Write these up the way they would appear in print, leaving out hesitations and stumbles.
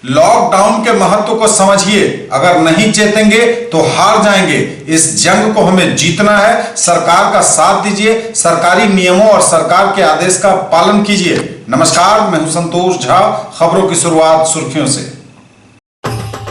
Lockdown के महत्व को समझिए, अगर नहीं चेतेंगे तो हार जाएंगे। इस जंग को हमें जीतना है। सरकार का साथ दीजिए, सरकारी नियमों और सरकार के आदेश का पालन कीजिए। नमस्कार, मैं हूं संतोष झा। खबरों की शुरुआत सुर्खियों से।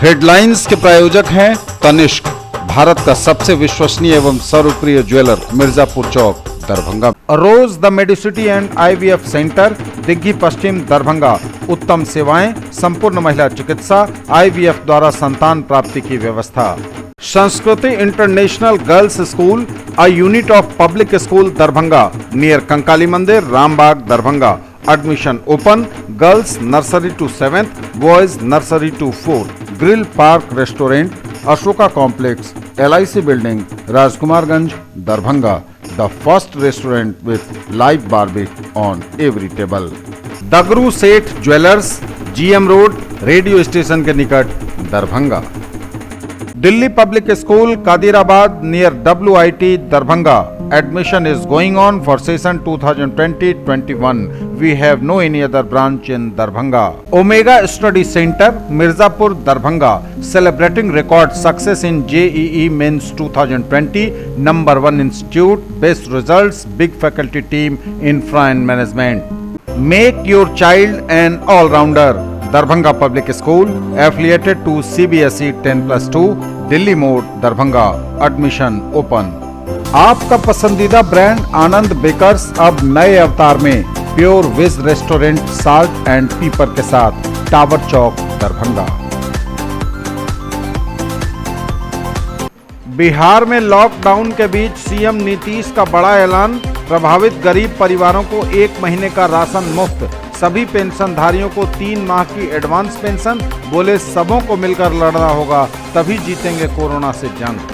हेडलाइंस के प्रायोजक हैं तनिष्क, भारत का सबसे विश्वसनीय एवं सर्वप्रिय jeweller, Mirzapur Chowk, Darbhanga. Rose the medicity and IVF centre, Digghi Pashchim, Darbhanga. उत्तम सेवाएं, संपूर्ण महिला चिकित्सा, IVF द्वारा संतान प्राप्ति की व्यवस्था। Sanskriti international girls school, a unit of public school, Darbhanga, near Kankali Mandir, Rambagh, Darbhanga. Admission open. Girls nursery to 7th, boys nursery to 4th। Grill park restaurant, Ashoka complex, LIC building, Rajkumarganj, Darbhanga. The first restaurant with live barbecue on every table. Dagru Seth jewellers, GM road, radio station के निकट, Darbhanga. Delhi public school, Kadirabad, near WIT, Darbhanga. Admission is going on for session 2020-21. We have no any other branch in Darbhanga. Omega Study Center, Mirzapur, Darbhanga, celebrating record success in JEE Mains 2020. Number 1 institute, best results, big faculty team, infra and management. Make your child an all-rounder. Darbhanga Public School, affiliated to CBSE 10+2, Delhi Mode, Darbhanga. Admission open. आपका पसंदीदा brand आनंद bakers अब नए अवतार में, pure veg restaurant, salt and pepper के साथ, tower चौक, दरभंगा। बिहार में lockdown के बीच सीएम नीतीश का बड़ा ऐलान, प्रभावित गरीब परिवारों को 1 महीने का राशन मुफ्त, सभी पेंशनधारियों को 3 माह की एडवांस पेंशन। बोले सबों को मिलकर लड़ना होगा, तभी जीतेंगे कोरोना से जंग।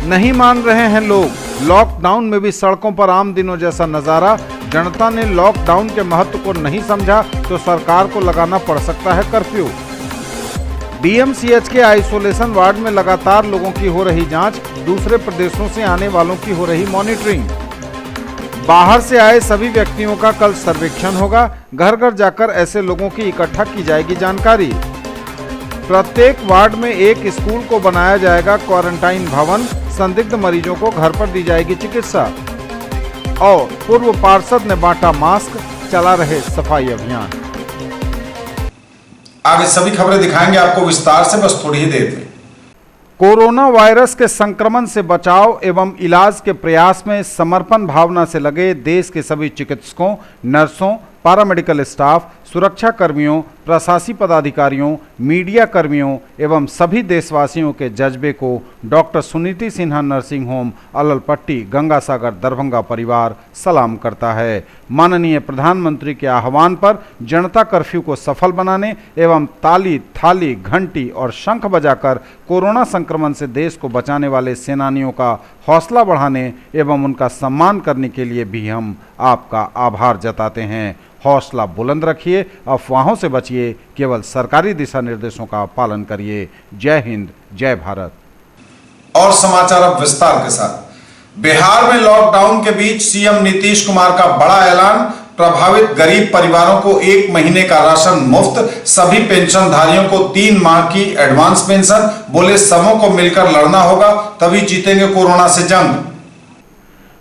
नहीं मान रहे हैं लोग, लॉकडाउन में भी सड़कों पर आम दिनों जैसा नजारा। जनता ने लॉकडाउन के महत्व को नहीं समझा तो सरकार को लगाना पड़ सकता है कर्फ्यू। DMCH के आइसोलेशन वार्ड में लगातार लोगों की हो रही जांच, दूसरे प्रदेशों से आने वालों की हो रही मॉनिटरिंग। बाहर से आए सभी व्यक्तियों का कल सर्वेक्षण होगा, घर घर जाकर ऐसे लोगों की इकट्ठा की जाएगी जानकारी। प्रत्येक वार्ड में एक स्कूल को बनाया जाएगा क्वारंटाइन भवन, संदिग्ध मरीजों को घर पर दी जाएगी चिकित्सा। और पूर्व पार्षद ने बांटा मास्क, चला रहे सफाई अभियान। आगे सभी खबरें दिखाएंगे आपको विस्तार से, बस थोड़ी ही देर में। कोरोना वायरस के संक्रमण से बचाव एवं इलाज के प्रयास में समर्पण भावना से लगे देश के सभी चिकित्सकों, नर्सों, पैरामेडिकल स्टाफ, सुरक्षा कर्मियों, प्रशासनिक पदाधिकारियों, मीडिया कर्मियों एवं सभी देशवासियों के जज्बे को doctor Suniti Sinha nursing home, Allalpatti, Gangasagar, Darbhanga परिवार सलाम करता है। माननीय प्रधानमंत्री के आह्वान पर जनता कर्फ्यू को सफल बनाने एवं ताली, थाली, घंटी और शंख बजाकर कोरोना संक्रमण से देश को बचाने वाले सेनानियों का हौसला बढ़ाने एवं उनका सम्मान करने के लिए भी हम आपका आभार जताते हैं। हौसला बुलंद रखिए, अफवाहों से बचिए, केवल सरकारी दिशा निर्देशों का पालन करिए। जय हिंद, जय भारत। और समाचार अब विस्तार के साथ। बिहार में लॉकडाउन के बीच सीएम नीतीश कुमार का बड़ा ऐलान, प्रभावित गरीब परिवारों को 1 महीने का राशन मुफ्त, सभी पेंशनधारियों को 3 माह की एडवांस पेंशन। बोले सबों को मिलकर लड़ना होगा, तभी जीतेंगे कोरोना से जंग।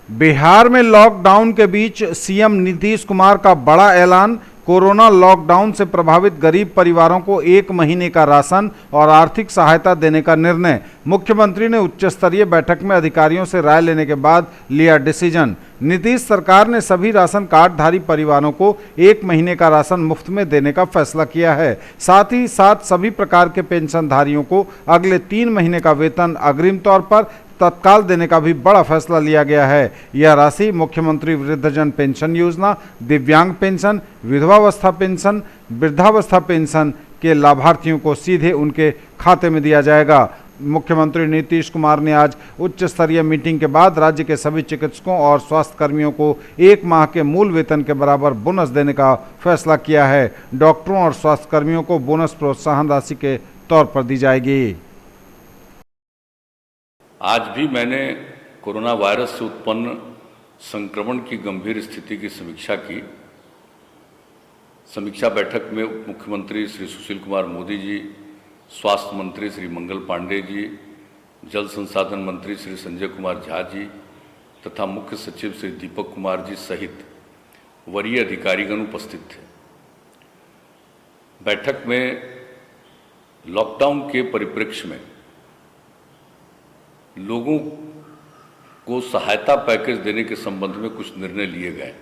बिहार में लॉकडाउन के बीच सीएम नीतीश कुमार का बड़ा ऐलान, कोरोना लॉकडाउन से प्रभावित गरीब परिवारों को 1 महीने का राशन और आर्थिक सहायता देने का निर्णय। मुख्यमंत्री ने उच्च स्तरीय बैठक में अधिकारियों से राय लेने के बाद लिया डिसीजन। नीतीश सरकार ने सभी राशन कार्डधारी परिवारों को 1 महीने का राशन मुफ्त में देने का फैसला किया है। साथ ही साथ सभी प्रकार के पेंशनधारियों को अगले 3 महीने का वेतन अग्रिम तौर पर तत्काल देने का भी बड़ा फैसला लिया गया है। यह राशि मुख्यमंत्री वृद्धजन पेंशन योजना, दिव्यांग पेंशन, विधवावस्था पेंशन, वृद्धावस्था पेंशन के लाभार्थियों को सीधे उनके खाते में दिया जाएगा। मुख्यमंत्री नीतीश कुमार ने आज उच्च स्तरीय मीटिंग के बाद राज्य के सभी चिकित्सकों और स्वास्थ्य कर्मियों को 1 माह के मूल वेतन के बराबर बोनस देने का फैसला किया है। डॉक्टरों और स्वास्थ्य कर्मियों को बोनस प्रोत्साहन राशि के तौर पर दी जाएगी। आज भी मैंने कोरोना वायरस से उत्पन्न संक्रमण की गंभीर स्थिति की समीक्षा की। समीक्षा बैठक में उप मुख्यमंत्री श्री सुशील कुमार मोदी जी, स्वास्थ्य मंत्री श्री मंगल पांडे जी, जल संसाधन मंत्री श्री संजय कुमार झा जी तथा मुख्य सचिव श्री दीपक कुमार जी सहित वरीय अधिकारीगण उपस्थित थे। बैठक में लॉकडाउन के परिप्रेक्ष्य में लोगों को सहायता पैकेज देने के संबंध में कुछ निर्णय लिए गए।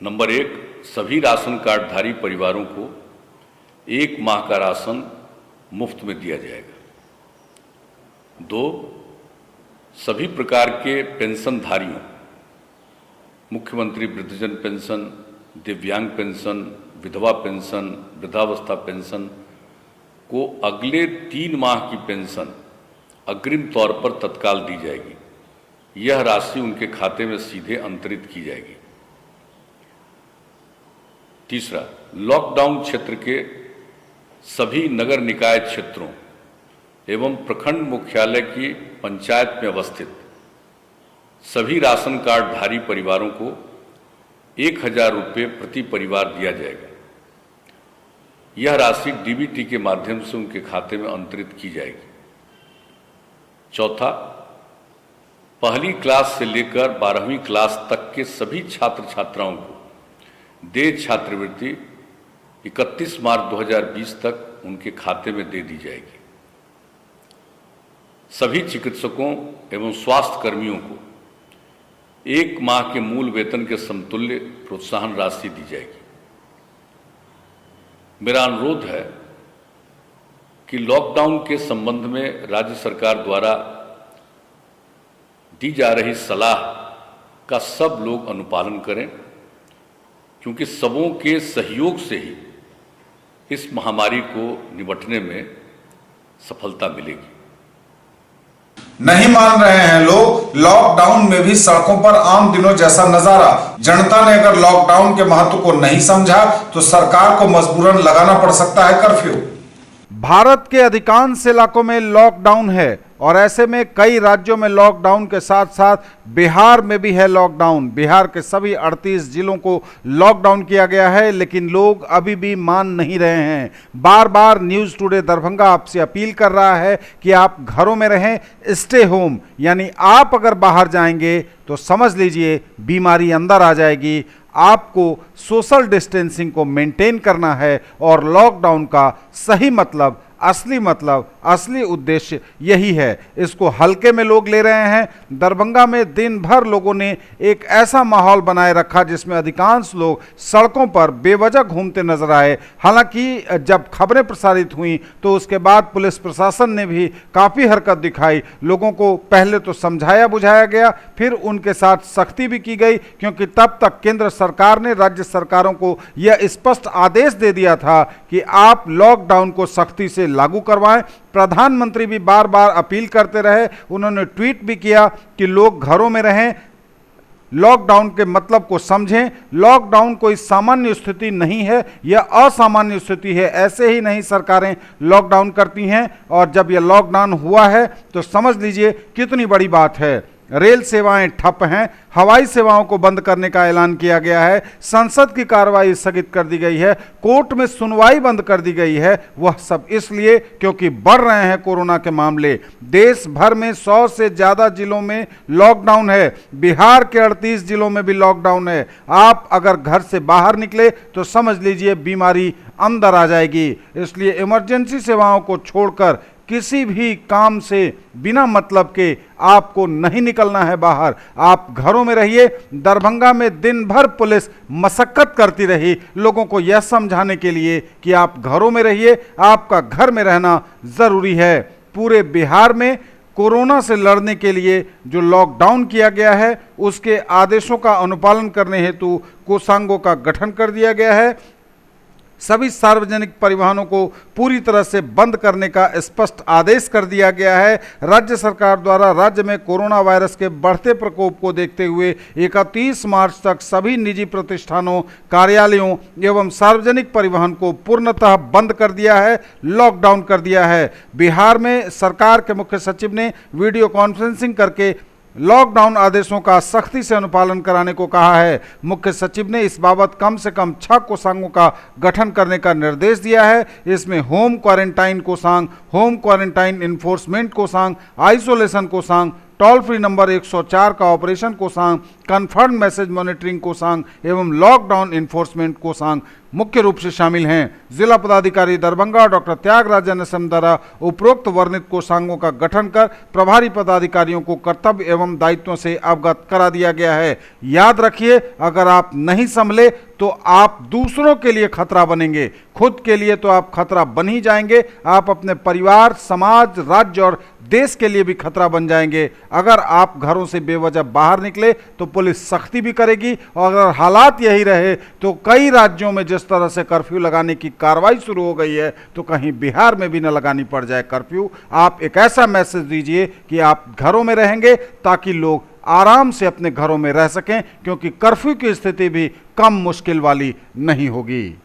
नंबर 1, सभी राशन कार्डधारी परिवारों को 1 माह का राशन मुफ्त में दिया जाएगा। 2, सभी प्रकार के पेंशनधारियों, मुख्यमंत्री वृद्धजन पेंशन, दिव्यांग पेंशन, विधवा पेंशन, वृद्धावस्था पेंशन को अगले 3 माह की पेंशन अग्रिम तौर पर तत्काल दी जाएगी। यह राशि उनके खाते में सीधे अंतरित की जाएगी। तीसरा, लॉकडाउन क्षेत्र के सभी नगर निकाय क्षेत्रों एवं प्रखंड मुख्यालय की पंचायत में अवस्थित सभी राशन कार्डधारी परिवारों को 1000 रुपये प्रति परिवार दिया जाएगा। यह राशि डीबीटी के माध्यम से उनके खाते में अंतरित की जाएगी। चौथा, पहली क्लास से लेकर 12वीं क्लास तक के सभी छात्र छात्राओं को देय छात्रवृत्ति 31 मार्च 2020 तक उनके खाते में दे दी जाएगी। सभी चिकित्सकों एवं स्वास्थ्य कर्मियों को 1 माह के मूल वेतन के समतुल्य प्रोत्साहन राशि दी जाएगी। मेरा अनुरोध है कि लॉकडाउन के संबंध में राज्य सरकार द्वारा दी जा रही सलाह का सब लोग अनुपालन करें, क्योंकि सबों के सहयोग से ही इस महामारी को निपटने में सफलता मिलेगी। नहीं मान रहे हैं लोग। लॉकडाउन में भी सड़कों पर आम दिनों जैसा नजारा। जनता ने अगर लॉकडाउन के महत्व को नहीं समझा तो सरकार को मजबूरन लगाना पड़ सकता है कर्फ्यू। भारत के अधिकांश इलाकों में लॉकडाउन है और ऐसे में कई राज्यों में लॉकडाउन के साथ साथ बिहार में भी है लॉकडाउन। बिहार के सभी 38 जिलों को लॉकडाउन किया गया है, लेकिन लोग अभी भी मान नहीं रहे हैं। बार बार न्यूज़ टुडे दरभंगा आपसे अपील कर रहा है कि आप घरों में रहें, स्टे होम, यानी आप अगर बाहर जाएंगे तो समझ लीजिए बीमारी अंदर आ जाएगी। आपको सोशल डिस्टेंसिंग को मेंटेन करना है और लॉकडाउन का सही मतलब, असली उद्देश्य यही है। इसको हल्के में लोग ले रहे हैं। दरभंगा में दिन भर लोगों ने एक ऐसा माहौल बनाए रखा जिसमें अधिकांश लोग सड़कों पर बेवजह घूमते नजर आए। हालांकि जब खबरें प्रसारित हुई तो उसके बाद पुलिस प्रशासन ने भी काफ़ी हरकत दिखाई। लोगों को पहले तो समझाया बुझाया गया, फिर उनके साथ सख्ती भी की गई, क्योंकि तब तक केंद्र सरकार ने राज्य सरकारों को यह स्पष्ट आदेश दे दिया था कि आप लॉकडाउन को सख्ती से लागू करवाएं। प्रधानमंत्री भी बार बार अपील करते रहे, उन्होंने ट्वीट भी किया कि लोग घरों में रहें, लॉकडाउन के मतलब को समझें। लॉकडाउन कोई सामान्य स्थिति नहीं है, यह असामान्य स्थिति है। ऐसे ही नहीं सरकारें लॉकडाउन करती हैं, और जब यह लॉकडाउन हुआ है तो समझ लीजिए कितनी बड़ी बात है। रेल सेवाएं ठप हैं, हवाई सेवाओं को बंद करने का ऐलान किया गया है, संसद की कार्रवाई स्थगित कर दी गई है, कोर्ट में सुनवाई बंद कर दी गई है। वह सब इसलिए क्योंकि बढ़ रहे हैं कोरोना के मामले। देश भर में 100 से ज़्यादा जिलों में लॉकडाउन है। बिहार के 38 जिलों में भी लॉकडाउन है। आप अगर घर से बाहर निकले तो समझ लीजिए बीमारी अंदर आ जाएगी। इसलिए इमरजेंसी सेवाओं को छोड़कर किसी भी काम से बिना मतलब के आपको नहीं निकलना है बाहर। आप घरों में रहिए। दरभंगा में दिन भर पुलिस मशक्कत करती रही लोगों को यह समझाने के लिए कि आप घरों में रहिए, आपका घर में रहना ज़रूरी है। पूरे बिहार में कोरोना से लड़ने के लिए जो लॉकडाउन किया गया है उसके आदेशों का अनुपालन करने हेतु कोषांगों का गठन कर दिया गया है। सभी सार्वजनिक परिवहनों को पूरी तरह से बंद करने का स्पष्ट आदेश कर दिया गया है। राज्य सरकार द्वारा राज्य में कोरोना वायरस के बढ़ते प्रकोप को देखते हुए 31 मार्च तक सभी निजी प्रतिष्ठानों, कार्यालयों एवं सार्वजनिक परिवहन को पूर्णतः बंद कर दिया है, लॉकडाउन कर दिया है। बिहार में सरकार के मुख्य सचिव ने वीडियो कॉन्फ्रेंसिंग करके लॉकडाउन आदेशों का सख्ती से अनुपालन कराने को कहा है। मुख्य सचिव ने इस बाबत कम से कम 6 कोषांगों का गठन करने का निर्देश दिया है। इसमें होम क्वारंटाइन कोषांग, होम क्वारंटाइन इन्फोर्समेंट कोषांग, आइसोलेशन कोषांग, टोल फ्री नंबर 104 का ऑपरेशन कोषांग, कन्फर्म मैसेज मॉनिटरिंग कोषांग एवं लॉकडाउन इन्फोर्समेंट कोषांग मुख्य रूप से शामिल हैं। जिला पदाधिकारी दरभंगा डॉक्टर त्यागराजन एसएम द्वारा उपरोक्त वर्णित कोषांगों का गठन कर प्रभारी पदाधिकारियों को कर्तव्य एवं दायित्वों से अवगत करा दिया गया है। याद रखिए, अगर आप नहीं संभले तो आप दूसरों के लिए खतरा बनेंगे। खुद के लिए तो आप खतरा बन ही जाएंगे, आप अपने परिवार, समाज, राज्य और देश के लिए भी खतरा बन जाएंगे। अगर आप घरों से बेवजह बाहर निकले तो पुलिस सख्ती भी करेगी, और अगर हालात यही रहे तो कई राज्यों में जिस तरह से कर्फ्यू लगाने की कार्रवाई शुरू हो गई है, तो कहीं बिहार में भी न लगानी पड़ जाए कर्फ्यू। आप एक ऐसा मैसेज दीजिए कि आप घरों में रहेंगे ताकि लोग आराम से अपने घरों में रह सकें, क्योंकि कर्फ्यू की स्थिति भी कम मुश्किल वाली नहीं होगी।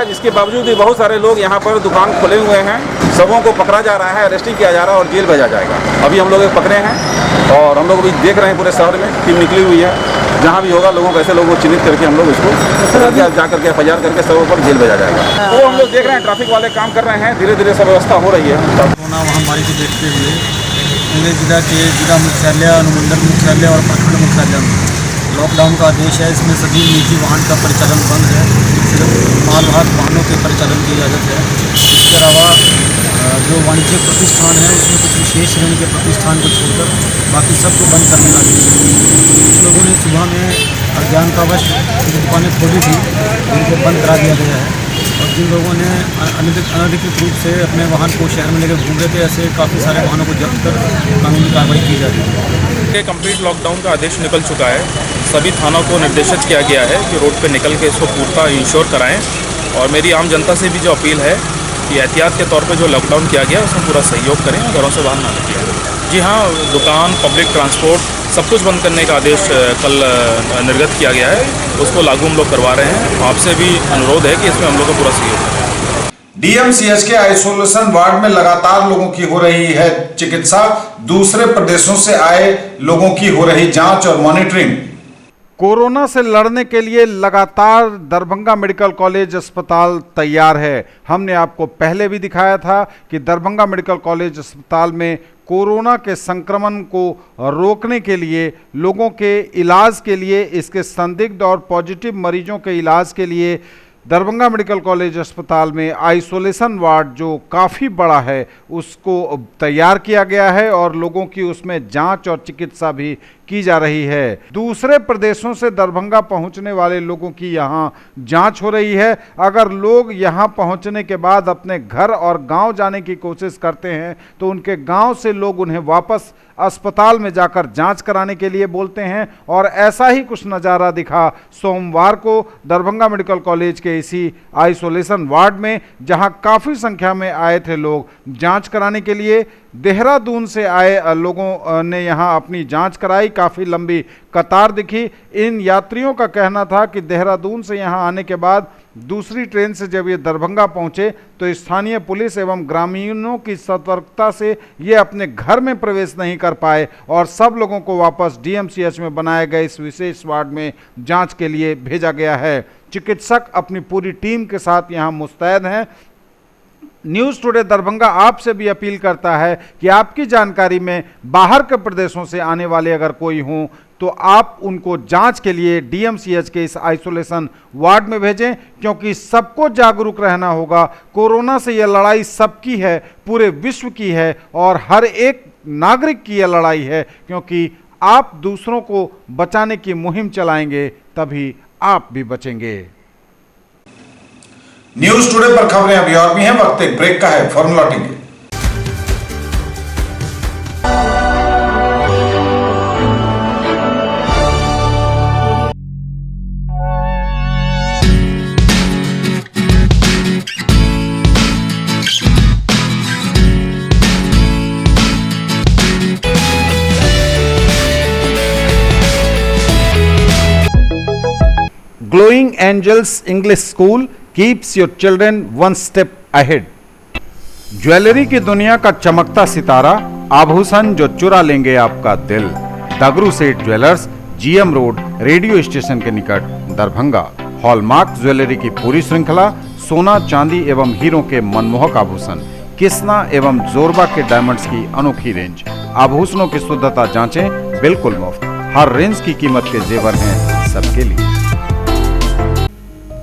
है, जिसके बावजूद भी बहुत सारे लोग यहाँ पर दुकान खोले हुए हैं। सबों को पकड़ा जा रहा है, अरेस्टिंग किया जा रहा है और जेल भेजा जाएगा। अभी हम लोग एक पकड़े हैं और हम लोग अभी देख रहे हैं पूरे शहर में टीम निकली हुई है। जहाँ भी होगा लोगों को, ऐसे लोगों को चिन्हित करके हम लोग इसको जा करके FIR करके सबों पर जेल भेजा जाएगा। वो हम लोग देख रहे हैं, ट्रैफिक वाले काम कर रहे हैं, धीरे धीरे सब व्यवस्था हो रही है। कोरोना महामारी को देखते हुए कांग्रेस जिला के जिला मुख्यालय, अनुमंडल मुख्यालय और प्रखंड मुख्यालय में लॉकडाउन का आदेश है। इसमें सभी निजी वाहन का परिचालन बंद है, सिर्फ मालवाहक वाहनों के परिचालन की इजाज़त है। इसके अलावा जो वाणिज्यिक प्रतिष्ठान है उसमें कुछ विशेष श्रेणी के प्रतिष्ठान को छोड़कर बाकी सबको बंद करने का आदेश है। कुछ लोगों ने सुबह में अज्ञानतावश कुछ दुकानें खोली थी, उनको बंद करा दिया गया है। और जिन लोगों ने अनधिकृत रूप से अपने वाहन को शहर में लेकर घूम रहे थे, ऐसे काफ़ी सारे वाहनों को जब्त कर कानूनी कार्रवाई की जा रही है। कंप्लीट लॉकडाउन का आदेश निकल चुका है। सभी थानों को निर्देशित किया गया है कि रोड पे निकल के इसको पूर्णतः इंश्योर कराएं। और मेरी आम जनता से भी जो अपील है कि एहतियात के तौर पे जो लॉकडाउन किया गया उसमें पूरा सहयोग करें और घरों से बाहर ना निकलें। जी हाँ, दुकान, पब्लिक ट्रांसपोर्ट सब कुछ बंद करने का आदेश कल निर्गत किया गया है, उसको लागू हम लोग करवा रहे हैं। आपसे भी अनुरोध है कि इसमें हम लोग का पूरा सहयोग करें। DMCH के आइसोलेशन वार्ड में लगातार लोगों की हो रही है चिकित्सा, दूसरे प्रदेशों से आए लोगों की हो रही जांच और मॉनिटरिंग। कोरोना से लड़ने के लिए लगातार दरभंगा मेडिकल कॉलेज अस्पताल तैयार है। हमने आपको पहले भी दिखाया था कि दरभंगा मेडिकल कॉलेज अस्पताल में कोरोना के संक्रमण को रोकने के लिए, लोगों के इलाज के लिए, इसके संदिग्ध और पॉजिटिव मरीजों के इलाज के लिए दरभंगा मेडिकल कॉलेज अस्पताल में आइसोलेशन वार्ड जो काफ़ी बड़ा है उसको तैयार किया गया है और लोगों की उसमें जांच और चिकित्सा भी की जा रही है। दूसरे प्रदेशों से दरभंगा पहुंचने वाले लोगों की यहां जांच हो रही है। अगर लोग यहां पहुंचने के बाद अपने घर और गांव जाने की कोशिश करते हैं तो उनके गांव से लोग उन्हें वापस अस्पताल में जाकर जांच कराने के लिए बोलते हैं। और ऐसा ही कुछ नज़ारा दिखा सोमवार को दरभंगा मेडिकल कॉलेज के इसी आइसोलेशन वार्ड में, जहां काफ़ी संख्या में आए थे लोग जांच कराने के लिए। देहरादून से आए लोगों ने यहां अपनी जांच कराई, काफ़ी लंबी कतार दिखी। इन यात्रियों का कहना था कि देहरादून से यहां आने के बाद दूसरी ट्रेन से जब ये दरभंगा पहुंचे तो स्थानीय पुलिस एवं ग्रामीणों की सतर्कता से ये अपने घर में प्रवेश नहीं कर पाए और सब लोगों को वापस DMCH में बनाए गए इस विशेष वार्ड में जांच के लिए भेजा गया है। चिकित्सक अपनी पूरी टीम के साथ यहाँ मुस्तैद हैं। न्यूज़ टुडे दरभंगा आपसे भी अपील करता है कि आपकी जानकारी में बाहर के प्रदेशों से आने वाले अगर कोई हों तो आप उनको जांच के लिए DMCH के इस आइसोलेशन वार्ड में भेजें, क्योंकि सबको जागरूक रहना होगा। कोरोना से यह लड़ाई सबकी है, पूरे विश्व की है और हर एक नागरिक की यह लड़ाई है, क्योंकि आप दूसरों को बचाने की मुहिम चलाएंगे तभी आप भी बचेंगे। न्यूज टुडे पर खबरें अभी और भी हैं, वक्त एक ब्रेक का है, फौरन लौटेंगे। Glowing Angels English School keeps your children one step ahead। Jewellery की दुनिया का चमकता सितारा, आभूषण जो चुरा लेंगे आपका दिल। दगरू Seth jewellers, GM road, radio station के निकट, दरभंगा। हॉलमार्क ज्वेलरी की पूरी श्रृंखला, सोना, चांदी एवं हीरों के मनमोहक आभूषण, किस्ना एवं जोरबा के डायमंड्स की अनोखी रेंज। आभूषणों की शुद्धता जांचें बिल्कुल मुफ्त। हर रेंज की कीमत के जेवर हैं सबके लिए।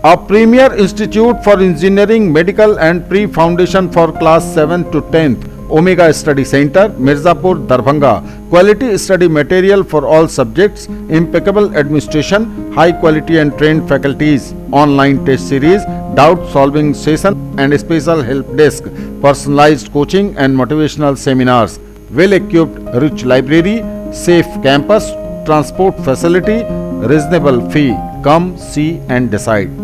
A premier institute for engineering, medical and pre-foundation for class 7 to 10th, Omega Study Center, Mirzapur, Darbhanga. Quality study material for all subjects, impeccable administration, high quality and trained faculties, online test series, doubt solving session and special help desk, personalized coaching and motivational seminars, well equipped rich library, safe campus, transport facility, reasonable fee. Come see and decide।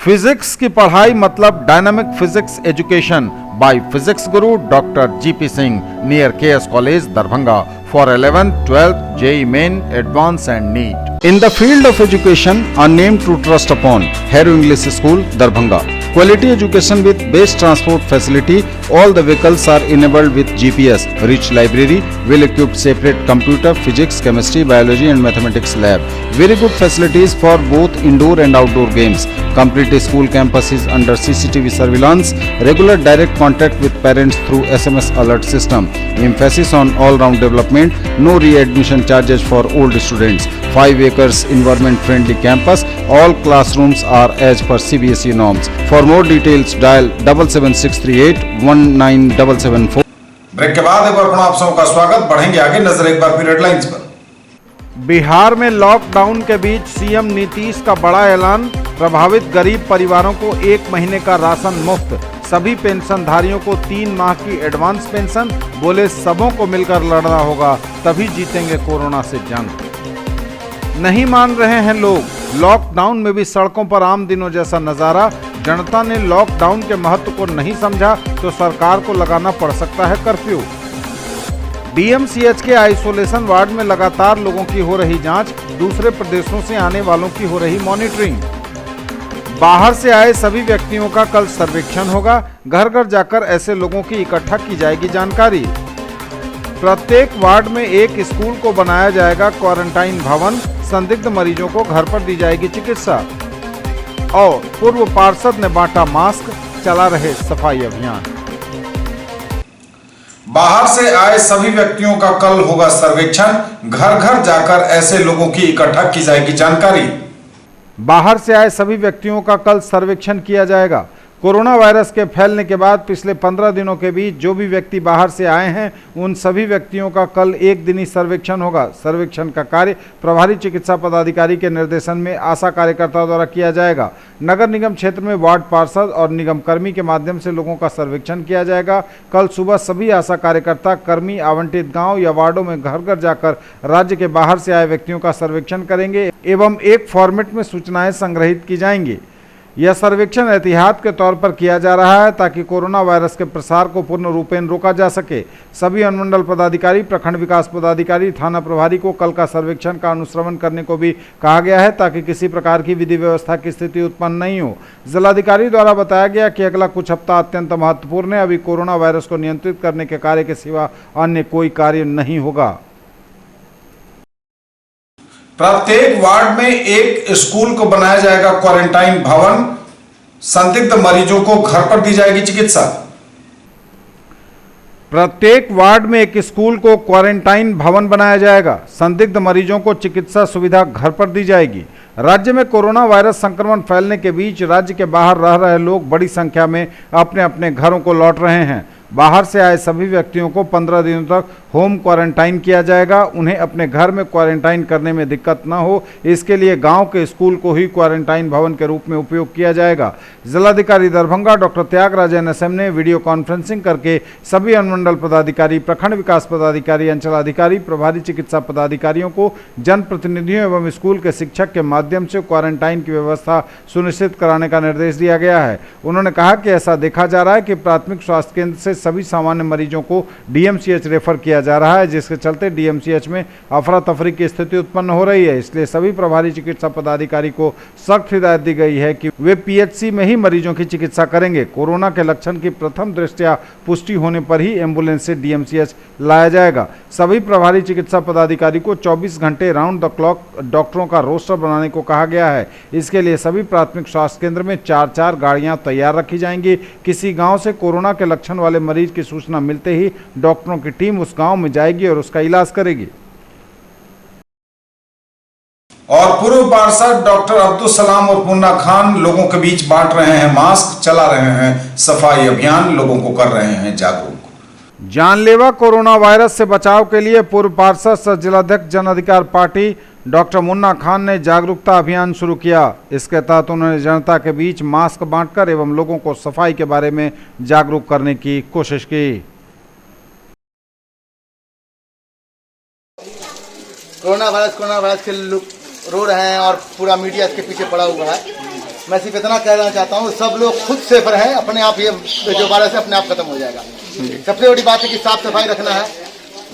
Physics की पढ़ाई मतलब dynamic physics education by physics Guru doctor GP Singh, near KS college, Darbhanga, for 11th, 12th, JEE Main, advance and NEET. In the field of education, a name to trust upon, Hero English School, Darbhanga. Quality education with best transport facility. All the vehicles are enabled with GPS. Rich library, well-equipped separate computer, physics, chemistry, biology and mathematics lab. Very good facilities for both indoor and outdoor games. Complete school campus is under CCTV surveillance. Regular direct contact with parents through SMS alert system. Emphasis on all-round development. No re-admission charges for old students. 5 acres environment-friendly campus. All classrooms are as per CBSE norms. For more details, dial 77638 19774. Break के बाद एक बार पुनः आप सबों का स्वागत। बढ़ेंगे आगे, नजर एक बार फिर हेडलाइंस पर। बिहार में लॉकडाउन के बीच सीएम नीतीश का बड़ा ऐलान। प्रभावित गरीब परिवारों को 1 महीने का राशन मुफ्त। सभी पेंशनधारियों को 3 माह की एडवांस पेंशन। बोले सबों को मिलकर लड़ना होगा, तभी जीतेंगे कोरोना से जंग। नहीं मान रहे हैं लोग। लॉकडाउन में भी सड़कों पर आम दिनों जैसा नजारा। जनता ने लॉकडाउन के महत्व को नहीं समझा तो सरकार को लगाना पड़ सकता है कर्फ्यू। डीएमसीएच के आइसोलेशन वार्ड में लगातार लोगों की हो रही जांच। दूसरे प्रदेशों से आने वालों की हो रही मॉनिटरिंग। बाहर से आए सभी व्यक्तियों का कल सर्वेक्षण होगा। घर घर जाकर ऐसे लोगों की इकट्ठा की जाएगी जानकारी। प्रत्येक वार्ड में एक स्कूल को बनाया जाएगा क्वारंटाइन भवन। संदिग्ध मरीजों को घर पर दी जाएगी चिकित्सा। और पूर्व पार्षद ने बांटा मास्क। चला रहे सफाई अभियान। बाहर से आए सभी व्यक्तियों का कल होगा सर्वेक्षण। घर घर जाकर ऐसे लोगों की इकट्ठा की जाएगी जानकारी। बाहर से आए सभी व्यक्तियों का कल सर्वेक्षण किया जाएगा। कोरोना वायरस के फैलने के बाद पिछले 15 दिनों के बीच जो भी व्यक्ति बाहर से आए हैं उन सभी व्यक्तियों का कल 1 दिनी सर्वेक्षण होगा। सर्वेक्षण का कार्य प्रभारी चिकित्सा पदाधिकारी के निर्देशन में आशा कार्यकर्ताओं द्वारा किया जाएगा। नगर निगम क्षेत्र में वार्ड पार्षद और निगम कर्मी के माध्यम से लोगों का सर्वेक्षण किया जाएगा। कल सुबह सभी आशा कार्यकर्ता कर्मी आवंटित गाँव या वार्डों में घर घर जाकर राज्य के बाहर से आए व्यक्तियों का सर्वेक्षण करेंगे एवं एक फॉर्मेट में सूचनाएं संग्रहित की जाएंगी। यह सर्वेक्षण एहतियात के तौर पर किया जा रहा है ताकि कोरोना वायरस के प्रसार को पूर्ण रूपेण रोका जा सके। सभी अनुमंडल पदाधिकारी, प्रखंड विकास पदाधिकारी, थाना प्रभारी को कल का सर्वेक्षण का अनुश्रवण करने को भी कहा गया है ताकि किसी प्रकार की विधि व्यवस्था की स्थिति उत्पन्न नहीं हो। जिलाधिकारी द्वारा बताया गया कि अगला कुछ हफ्ता अत्यंत महत्वपूर्ण है। अभी कोरोना वायरस को नियंत्रित करने के कार्य के सिवा अन्य कोई कार्य नहीं होगा। प्रत्येक वार्ड में एक स्कूल को बनाया जाएगा क्वारंटाइन भवन। संदिग्ध मरीजों को घर पर दी जाएगी चिकित्सा। प्रत्येक वार्ड में एक स्कूल को क्वारंटाइन भवन बनाया जाएगा। संदिग्ध मरीजों को चिकित्सा सुविधा घर पर दी जाएगी। राज्य में कोरोना वायरस संक्रमण फैलने के बीच राज्य के बाहर रह रहे लोग बड़ी संख्या में अपने अपने घरों को लौट रहे हैं। बाहर से आए सभी व्यक्तियों को 15 दिनों तक होम क्वारंटाइन किया जाएगा। उन्हें अपने घर में क्वारंटाइन करने में दिक्कत न हो, इसके लिए गांव के स्कूल को ही क्वारंटाइन भवन के रूप में उपयोग किया जाएगा। जिलाधिकारी दरभंगा डॉक्टर त्यागराज NSM ने वीडियो कॉन्फ्रेंसिंग करके सभी अनुमंडल पदाधिकारी, प्रखंड विकास पदाधिकारी, अंचलाधिकारी, प्रभारी चिकित्सा पदाधिकारियों को जनप्रतिनिधियों एवं स्कूल के शिक्षक के माध्यम से क्वारंटाइन की व्यवस्था सुनिश्चित कराने का निर्देश दिया गया है। उन्होंने कहा कि ऐसा देखा जा रहा है कि प्राथमिक स्वास्थ्य केंद्र से सभी सामान्य मरीजों को डीएमसीएच रेफर किया जा रहा है, जिसके चलते डीएमसीएच में अफरा तफरी की स्थिति उत्पन्न हो रही है। इसलिए सभी प्रभारी चिकित्सा पदाधिकारी को सख्त हिदायत दी गई है कि वे पीएचसी में ही मरीजों की चिकित्सा करेंगे। कोरोना के लक्षण की प्रथम दृष्टया पुष्टि होने पर ही एम्बुलेंस से डीएमसीएच लाया जाएगा। सभी प्रभारी चिकित्सा पदाधिकारी को 24 घंटे राउंड द क्लॉक डॉक्टरों का रोस्टर बनाने को कहा गया है। इसके लिए सभी प्राथमिक स्वास्थ्य केंद्र में 4-4 गाड़ियां तैयार रखी जाएंगी। किसी गांव से कोरोना के लक्षण वाले मरीज की सूचना मिलते ही डॉक्टरों की टीम उस गांव में जाएगी और उसका इलाज करेगी। और पूर्व पार्षद डॉक्टर अब्दुल सलाम और मुन्ना खान लोगों के बीच बांट रहे हैं मास्क, चला रहे हैं सफाई अभियान, लोगों को कर रहे हैं जागरूक। जानलेवा कोरोना वायरस से बचाव के लिए पूर्व पार्षद सह जिलाध्यक्ष जन अधिकार पार्टी डॉक्टर मुन्ना खान ने जागरूकता अभियान शुरू किया। इसके तहत उन्होंने जनता के बीच मास्क बांटकर एवं लोगों को सफाई के बारे में जागरूक करने की कोशिश की। कोरोना वायरस के लोग रो रहे हैं और पूरा मीडिया इसके पीछे पड़ा हुआ है। मैं सिर्फ इतना कहना चाहता हूँ, सब लोग खुद सेफ रहें, अपने आप ये जो वायरस है अपने आप खत्म हो जाएगा। सबसे बड़ी बात है कि साफ सफाई रखना है,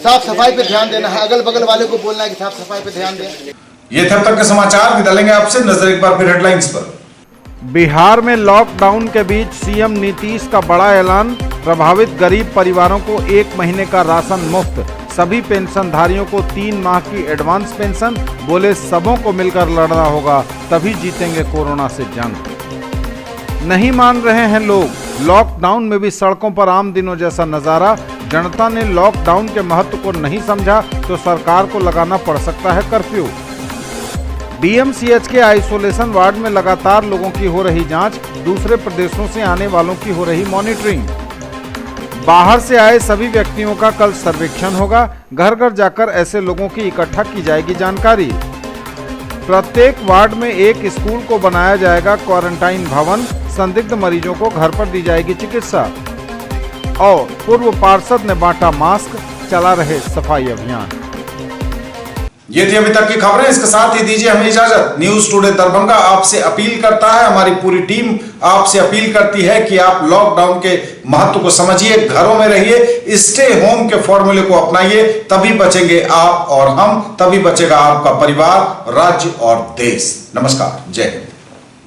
साफ सफाई पे ध्यान देना है, अगल बगल वाले को बोलना है कि साफ सफाई पे ध्यान दें। ये थे अब तक के समाचार। विदा लेंगे आपसे, नजर एक बार फिर हेडलाइंस पर। बिहार में लॉकडाउन के बीच सीएम नीतीश का बड़ा ऐलान, प्रभावित गरीब परिवारों को 1 महीने का राशन मुफ्त, सभी पेंशनधारियों को 3 माह की एडवांस पेंशन, बोले सबों को मिलकर लड़ना होगा तभी जीतेंगे कोरोना से जंग। नहीं मान रहे हैं लोग, लॉकडाउन में भी सड़कों पर आम दिनों जैसा नजारा, जनता ने लॉकडाउन के महत्व को नहीं समझा तो सरकार को लगाना पड़ सकता है कर्फ्यू। डीएमसीएच के आइसोलेशन वार्ड में लगातार लोगों की हो रही जांच, दूसरे प्रदेशों से आने वालों की हो रही मॉनिटरिंग। बाहर से आए सभी व्यक्तियों का कल सर्वेक्षण होगा, घर घर जाकर ऐसे लोगों की इकट्ठा की जाएगी जानकारी। प्रत्येक वार्ड में एक स्कूल को बनाया जाएगा क्वारंटाइन भवन, संदिग्ध मरीजों को घर पर दी जाएगी चिकित्सा। और पूर्व पार्षद ने बांटा मास्क, चला रहे सफाई अभियान। ये थी अभी तक की खबरें, इसके साथ ही दीजिए हमें इजाजत। न्यूज टुडे दरभंगा आपसे अपील करता है, हमारी पूरी टीम आपसे अपील करती है कि आप लॉकडाउन के महत्व को समझिए, घरों में रहिए, स्टे होम के फॉर्मूले को अपनाइए, तभी बचेंगे आप और हम, तभी बचेगा आपका परिवार, राज्य और देश। नमस्कार, जय हिंद।